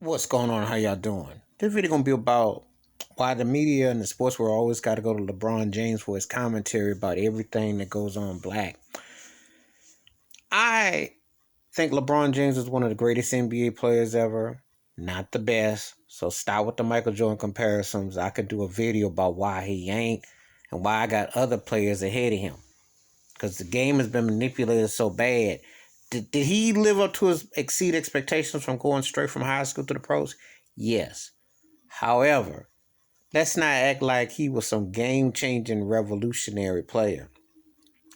What's going on? How y'all doing? This video gonna be about why the media and the sports world always got to go to LeBron James for his commentary about everything that goes on black. I think LeBron James is one of the greatest NBA players ever, not the best. So stop with the Michael Jordan comparisons. I could do a video about why he ain't and why I got other players ahead of him. Because the game has been manipulated so bad. Did he live up to his exceed expectations from going straight from high school to the pros? Yes. However, let's not act like he was some game-changing revolutionary player.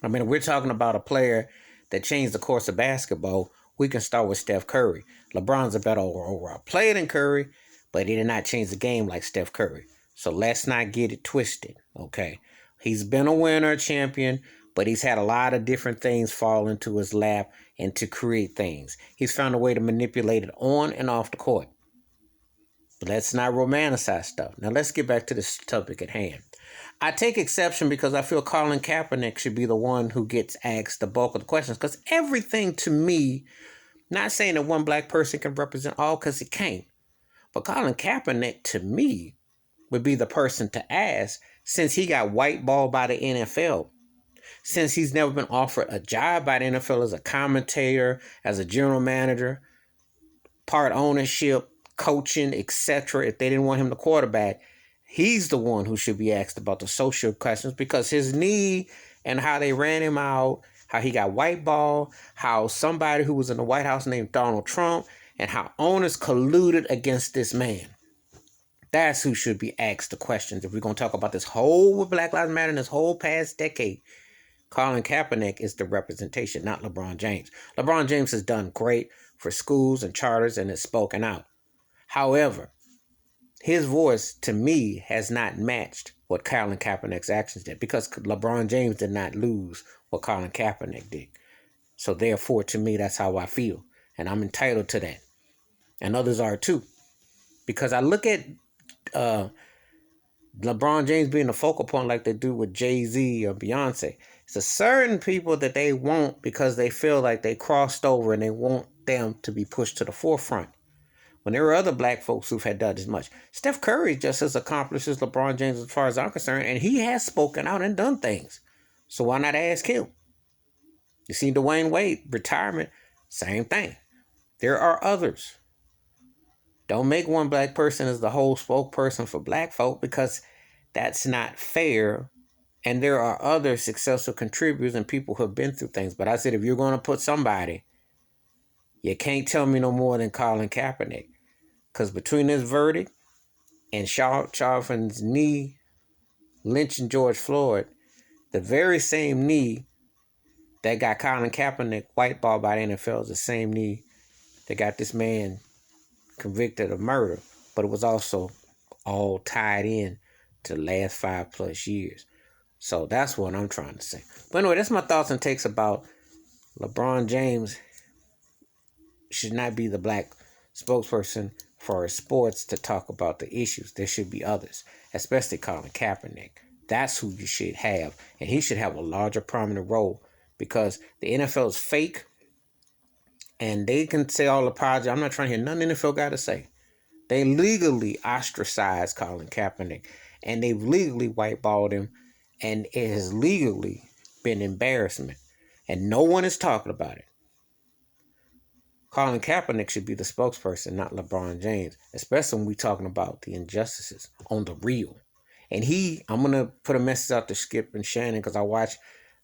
I mean, if we're talking about a player that changed the course of basketball, we can start with Steph Curry. LeBron's a better overall player than Curry, but he did not change the game like Steph Curry. So let's not get it twisted, okay? He's been a winner, a champion, but he's had a lot of different things fall into his lap and to create things. He's found a way to manipulate it on and off the court. But let's not romanticize stuff. Now let's get back to this topic at hand. I take exception because I feel Colin Kaepernick should be the one who gets asked the bulk of the questions. Because everything to me, not saying that one black person can represent all, because it can't. But Colin Kaepernick, to me, would be the person to ask, since he got whiteballed by the NFL. Since he's never been offered a job by the NFL as a commentator, as a general manager, part ownership, coaching, etc. If they didn't want him to quarterback, he's the one who should be asked about the social questions, because his knee and how they ran him out, how he got whiteballed, how somebody who was in the White House named Donald Trump, and how owners colluded against this man. That's who should be asked the questions. If we're going to talk about this whole Black Lives Matter in this whole past decade, Colin Kaepernick is the representation, not LeBron James. LeBron James has done great for schools and charters and has spoken out. However, his voice, to me, has not matched what Colin Kaepernick's actions did, because LeBron James did not lose what Colin Kaepernick did. So therefore, to me, that's how I feel. And I'm entitled to that. And others are too. Because I look at LeBron James being the focal point like they do with Jay-Z or Beyonce. It's a certain people that they want because they feel like they crossed over and they want them to be pushed to the forefront. When there were other black folks who've had done as much. Steph Curry is just as accomplished as LeBron James as far as I'm concerned, and he has spoken out and done things. So why not ask him? You see Dwayne Wade, retirement, same thing. There are others. Don't make one black person as the whole spokesperson for black folk, because that's not fair. And there are other successful contributors and people who have been through things. But I said, if you're going to put somebody, you can't tell me no more than Colin Kaepernick. Because between this verdict and Chauvin's knee lynching George Floyd, the very same knee that got Colin Kaepernick whiteballed by the NFL is the same knee that got this man convicted of murder. But it was also all tied in to the last 5+ years. So that's what I'm trying to say. But anyway, that's my thoughts and takes about LeBron James should not be the black spokesperson for sports to talk about the issues. There should be others, especially Colin Kaepernick. That's who you should have. And he should have a larger prominent role, because the NFL is fake and they can say all the apology. I'm not trying to hear nothing the NFL got to say. They legally ostracized Colin Kaepernick and they've legally whiteballed him, and it has legally been embarrassment. And no one is talking about it. Colin Kaepernick should be the spokesperson, not LeBron James, especially when we're talking about the injustices on the real. And I'm going to put a message out to Skip and Shannon, because I watch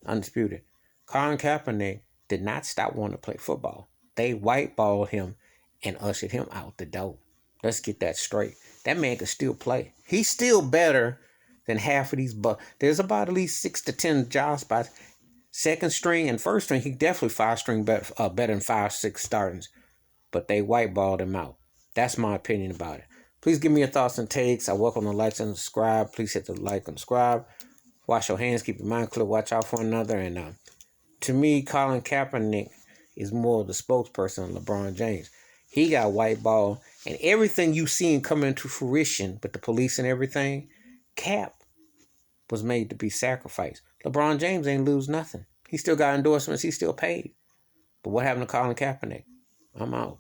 Undisputed. Colin Kaepernick did not stop wanting to play football. They whiteballed him and ushered him out the door. Let's get that straight. That man can still play. He's still better than half of these. There's about at least 6 to 10 job spots. Second string and first string, he definitely 5-string better than 5-6 startings. But they whiteballed him out. That's my opinion about it. Please give me your thoughts and takes. I welcome the likes and subscribe. Please hit the like and subscribe. Wash your hands, keep your mind clear, watch out for one another. And to me, Colin Kaepernick is more of the spokesperson than LeBron James. He got whiteballed, and everything you seen coming into fruition with the police and everything, Cap was made to be sacrificed. LeBron James ain't lose nothing. He still got endorsements. He still paid. But what happened to Colin Kaepernick? I'm out.